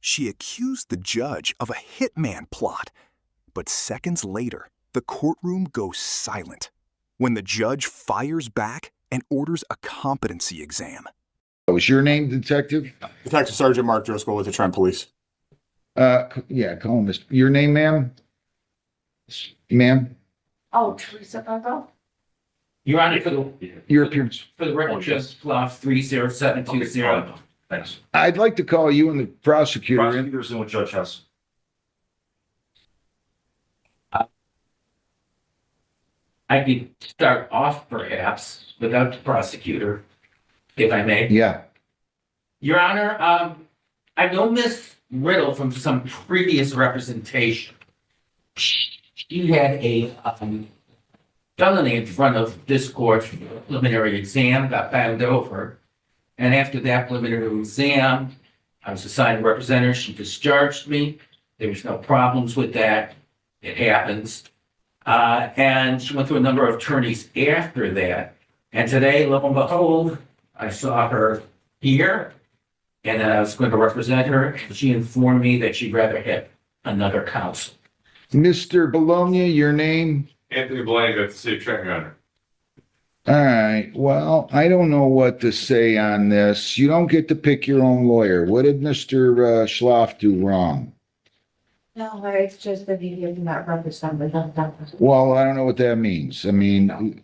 She accused the judge of a hitman plot. But seconds later, the courtroom goes silent when the judge fires back and orders a competency exam. What was your name, Detective? Detective Sergeant Mark Driscoll with the Trent Police. Yeah, call him. Your name, ma'am? Ma'am? Oh, Teresa Bubba? Your Honor, Your appearance. for the record, just 30720. Thanks. I'd like to call you and the prosecutor in. Prosecutors and what Judge House. I could start off perhaps without the prosecutor, if I may. Yeah. Your Honor, I know Miss Riddle from some previous representation. She had a felony in front of this court for a preliminary exam, got found over. And after that preliminary exam, I was assigned a representative. She discharged me. There was no problems with that. It happens. And she went through a number of attorneys after that. And today, lo and behold, I saw her here, and I was going to represent her. She informed me that she'd rather have another counsel. Mr. Bologna, your name? Anthony Blank at the City Attorney, Your Honor. All right. Well, I don't know what to say on this. You don't get to pick your own lawyer. What did Mr. Schloff do wrong? No, it's just that he did not represent me. Well, I don't know what that means. I mean,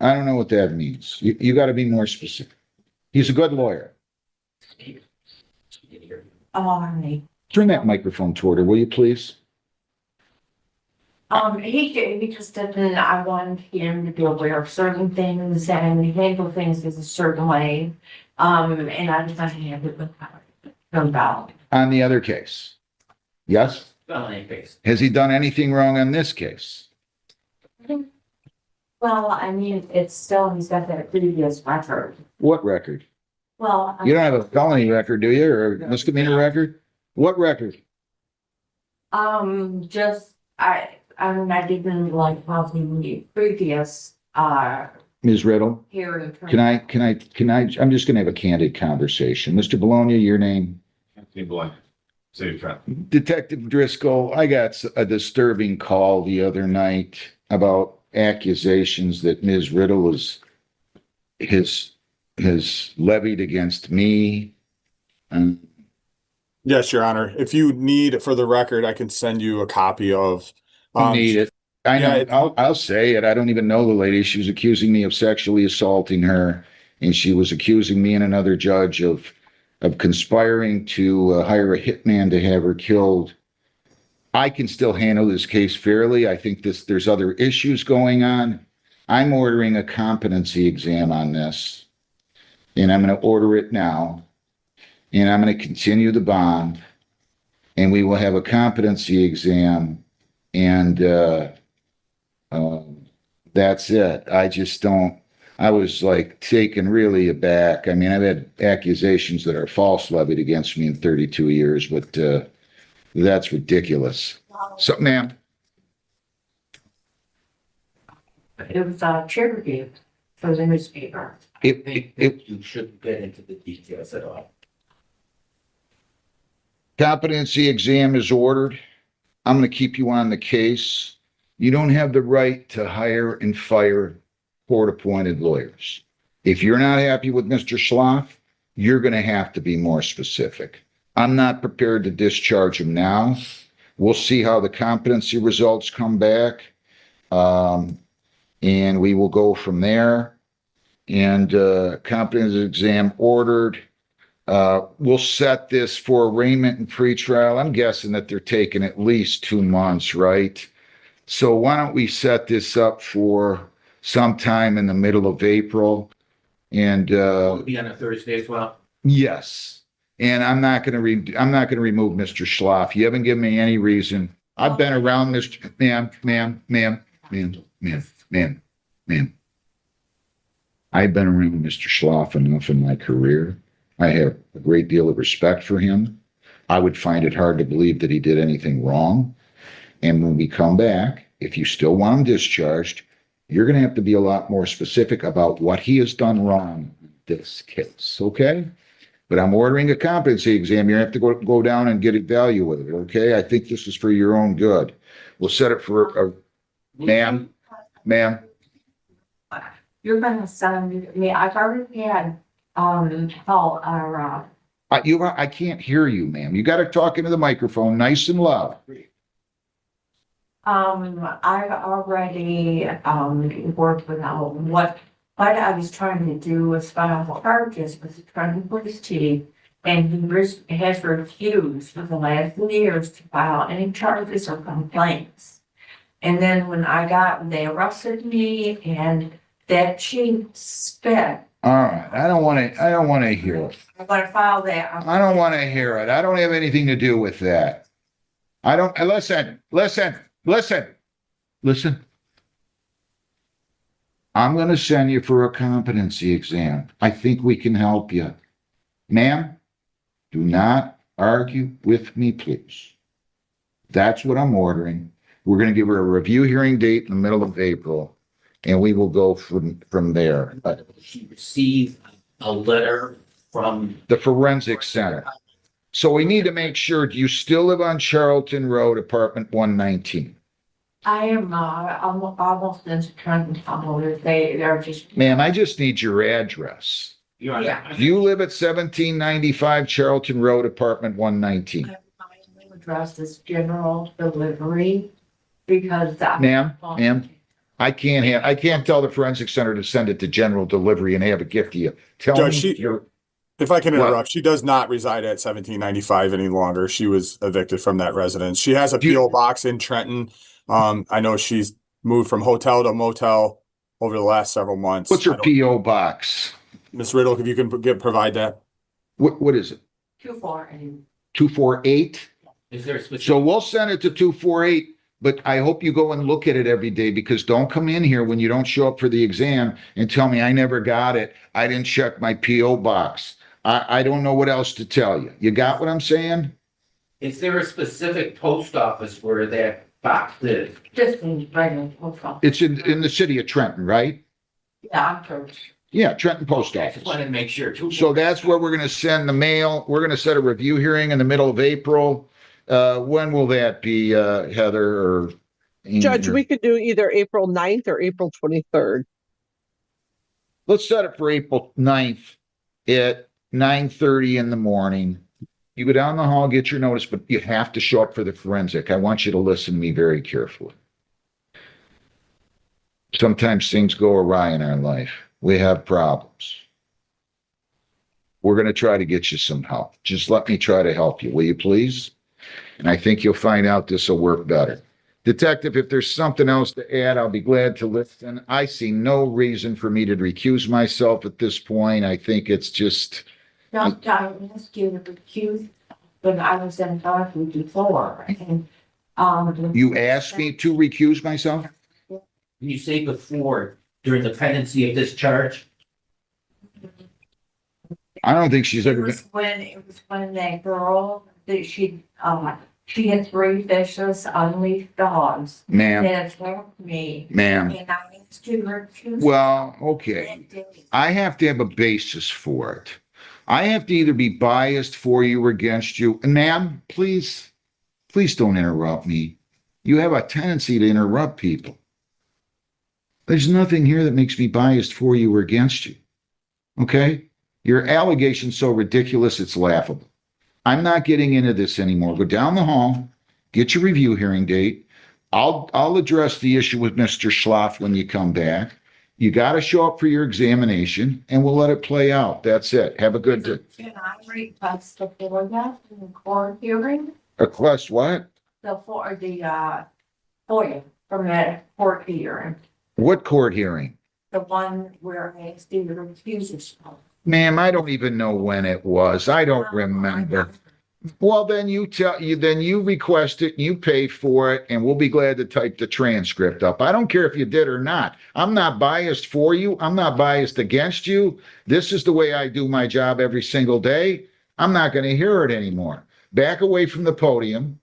I don't know what that means. You got to be more specific. He's a good lawyer. All right. Turn that microphone toward her, will you please? He did because then I wanted him to be aware of certain things and handle things in a certain way. And I just wanted to have it about. On the other case? Yes? Felony case. Has he done anything wrong on this case? Well, I mean, it's still, he's got that previous record. What record? Well. You don't have a felony record, do you? Or a misdemeanor record? What record? Just, I mean, I didn't like how the previous, Ms. Riddle? hearing. Can I, I'm just gonna have a candid conversation. Mr. Bologna, your name? Anthony Blank, City Attorney. Detective Driscoll, I got a disturbing call the other night about accusations that Ms. Riddle has levied against me. Yes, Your Honor. If you need, for the record, I can send you a copy of. Need it. I know. yeah, I'll say it. I don't even know the lady. She was accusing me of sexually assaulting her, and she was accusing me and another judge of conspiring to hire a hitman to have her killed. I can still handle this case fairly. I think there's other issues going on. I'm ordering a competency exam on this, and I'm going to order it now, and I'm going to continue the bond, and we will have a competency exam, and that's it. I was like taken really aback. I mean, I've had accusations that are false levied against me in 32 years, but that's ridiculous. So, ma'am. It was a charity for the newspaper. I think that you shouldn't get into the details at all. Competency exam is ordered. I'm going to keep you on the case. You don't have the right to hire and fire court-appointed lawyers. If you're not happy with Mr. Schloff, you're going to have to be more specific. I'm not prepared to discharge him now. We'll see how the competency results come back. And we will go from there. And competency exam ordered. We'll set this for arraignment and pretrial. I'm guessing that they're taking at least 2 months, right? So why don't we set this up for sometime in the middle of April? And Will it be on a Thursday as well? yes. And I'm not going to remove Mr. Schloff. You haven't given me any reason. I've been around Mr. Ma'am. I've been around Mr. Schloff enough in my career. I have a great deal of respect for him. I would find it hard to believe that he did anything wrong. And when we come back, if you still want him discharged, you're going to have to be a lot more specific about what he has done wrong in this case, okay? but I'm ordering a competency exam. You have to go down and get evaluated, okay? I think this is for your own good. We'll set it for, ma'am, You're gonna send me, I've already had, call our, I can't hear you, ma'am. You got to talk into the microphone nice and loud. I've already, worked with, what I was trying to do was file charges with the Trenton Police Chief. And he has refused for the last 2 years to file any charges or complaints. And then when they arrested me and that chief spit. All right. I don't want to hear it. I'm gonna file that. I don't want to hear it. I don't have anything to do with that. Listen. I'm going to send you for a competency exam. I think we can help you. Ma'am, do not argue with me, please. That's what I'm ordering. We're going to give her a review hearing date in the middle of April, and we will go from there. She received a letter from The Forensic Center. So we need to make sure, do you still live on Charlton Road, apartment 119? I am not, I'm almost into Trenton Tunnel. They're just. Ma'am, I just need your address. Your Honor. Yeah. Do you live at 1795 Charlton Road, apartment 119? My new address is general delivery because. Ma'am, I can't tell the Forensic Center to send it to general delivery and have it gift to you. Tell Judge, me if I can What? interrupt, she does not reside at 1795 any longer. She was evicted from that residence. She has a PO box in Trenton. I know she's moved from hotel to motel over the last several months. what's your PO box? Ms. Riddle, if you can provide that. What is it? 248? Is there a specific? So we'll send it to 248, but I hope you go and look at it every day, because don't come in here when you don't show up for the exam and tell me I never got it. I didn't check my PO box. I don't know what else to tell you. You got what I'm saying? Is there a specific post office where that box is? Just in regular post office. It's in the city of Trenton, right? Yeah, I'm sure. Yeah, Trenton Post I Office. just wanted to make sure too. So that's where we're going to send the mail. We're going to set a review hearing in the middle of April. When will that be, Heather or? Judge, we could do either April 9th or April 23rd. Let's set it for April 9th at 9:30 in the morning. You go down the hall, get your notice, but you have to show up for the forensic. I want you to listen to me very carefully. Sometimes things go awry in our life. We have problems. We're going to try to get you some help. Just let me try to help you, will you please? And I think you'll find out this will work better. Detective, if there's something else to add, I'll be glad to listen. I see no reason for me to recuse myself at this point. I think it's just, Don't ask you to recuse, but I was in touch with you before, and, you asked me to recuse myself? Can you say before, during the pendency of this charge? I don't think she's it ever been. was when that girl, that she had 3 vicious, unleashed dogs Ma'am, that attacked me, ma'am. and I asked you to recuse. Well, okay. I have to have a basis for it. I have to either be biased for you or against you. And ma'am, please don't interrupt me. You have a tendency to interrupt people. There's nothing here that makes me biased for you or against you. Okay? Your allegation's so ridiculous, it's laughable. I'm not getting into this anymore. Go down the hall, get your review hearing date. I'll address the issue with Mr. Schloff when you come back. You got to show up for your examination, and we'll let it play out. That's it. Have a good day. Can I request the FOIA in the court hearing? Request what? The FOIA from that court hearing, What court hearing? the one where I asked you to recuse yourself. Ma'am, I don't even know when it was. I don't remember. Well, then you request it, you pay for it, and we'll be glad to type the transcript up. I don't care if you did or not. I'm not biased for you. I'm not biased against you. This is the way I do my job every single day. I'm not going to hear it anymore. Back away from the podium,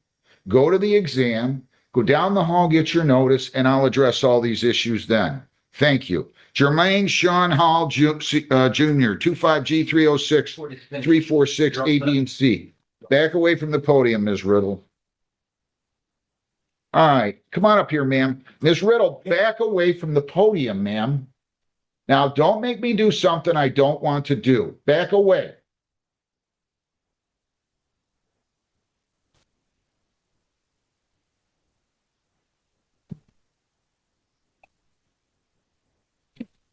go to the exam, go down the hall, get your notice, and I'll address all these issues then. Thank you. Jermaine Sean Hall Jr., 25G306-346 A, B, and C. Back away from the podium, Ms. Riddle. All right, come on up here, ma'am. Ms. Riddle, back away from the podium, ma'am. Now, don't make me do something I don't want to do. Back away.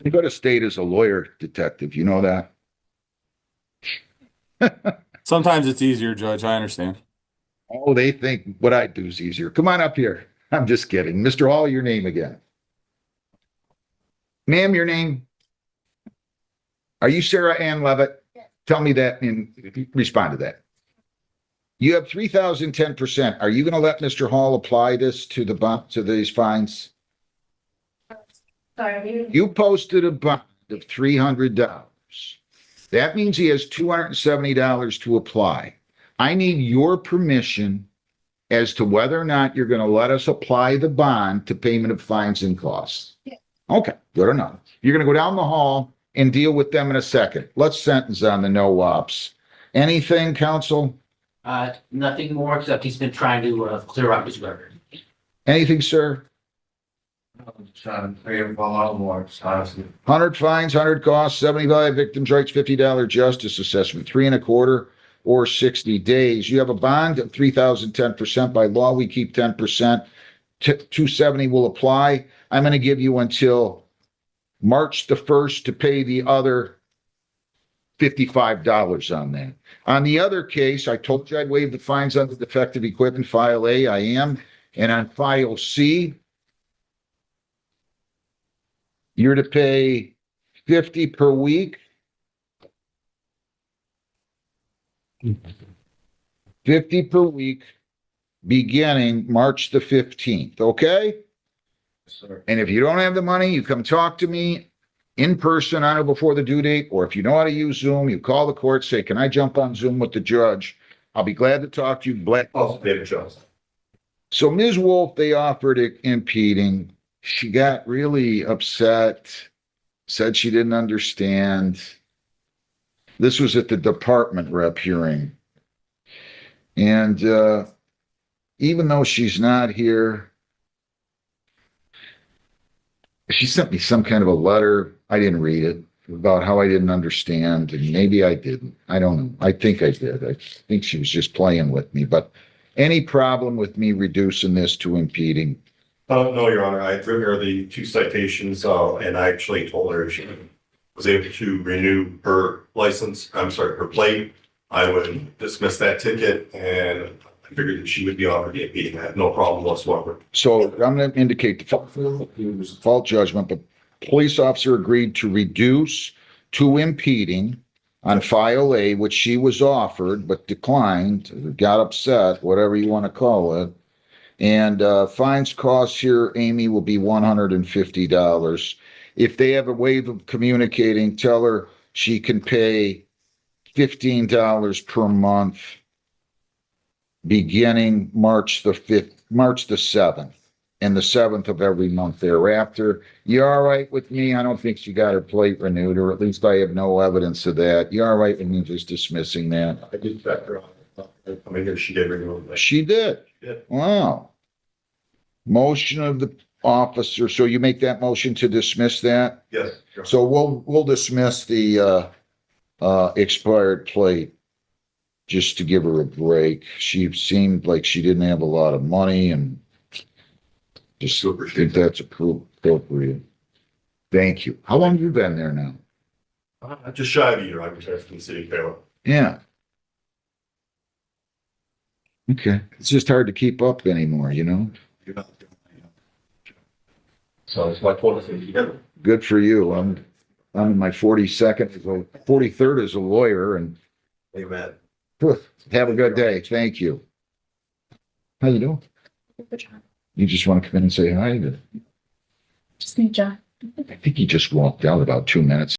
You go to state as a lawyer, detective. You know that? Sometimes it's easier, Judge. I understand. Oh, they think what I do is easier. Come on up here. I'm just kidding. Mr. Hall, your name again. Ma'am, your name? Are you Sarah Ann Levitt? Tell me that and respond to that. You have 3,010%. Are you going to let Mr. Hall apply this to the bond, to these fines? Sorry. You posted a bond of $300. That means he has $270 to apply. I need your permission as to whether or not you're going to let us apply the bond to payment of fines and costs. Yeah. Okay, good enough. You're going to go down the hall and deal with them in a second. Let's sentence on the no ops. Anything, counsel? Nothing more except he's been trying to clear up his record. Anything, sir? 100 fines, 100 costs, 75 victims' rights, $50 justice assessment, 3.25 or 60 days. You have a bond of 3,010%. By law, we keep 10%. 270 will apply. I'm going to give you until March the 1st to pay the other $55 on that. On the other case, I told you I'd waive the fines on the defective equipment, file A, I am. And on file C, you're to pay $50 per week. $50 per week, beginning March the 15th, okay? Sir. And if you don't have the money, you come talk to me in person on or before the due date, or if you know how to use Zoom, you call the court, say, can I jump on Zoom with the judge? I'll be glad to talk to you. Oh, David Jones. So Ms. Wolf, they offered it impeding. She got really upset, said she didn't understand. This was at the department rep hearing. And even though she's not here, she sent me some kind of a letter. I didn't read it, about how I didn't understand, and maybe I didn't. I don't know. I think I did. I think she was just playing with me. But any problem with me reducing this to impeding? No, Your Honor, I drew her the 2 citations, and I actually told her she was able to renew her license, I'm sorry, her plate. I would dismiss that ticket, and I figured that she would be offered the impeding. I had no problem whatsoever. So I'm going to indicate the fault judgment, but police officer agreed to reduce to impeding on file A, which she was offered but declined, got upset, whatever you want to call it. And fines costs here, Amy, will be $150. If they have a way of communicating, tell her she can pay $15 per month beginning March the 7th, and the 7th of every month thereafter. You all right with me? I don't think she got her plate renewed, or at least I have no evidence of that. You all right with me just dismissing that? I did check her on it. I mean, she did renew it. She did. She did. Wow. Motion of the officer. So you make that motion to dismiss that? Yes. Your Honor. So we'll dismiss the expired plate just to give her a break. She seemed like she didn't have a lot of money, and just think that's appropriate. Thank you. How long have you been there now? Just shy of a year. I retired from the city of Taylor. Yeah. Okay. It's just hard to keep up anymore, you know? So it's my 20th year. Good for you. I'm in my 43rd as a lawyer, and Amen. have a good day. Thank you. How you doing? You just want to come in and say hi? Just need John. I think he just walked out about 2 minutes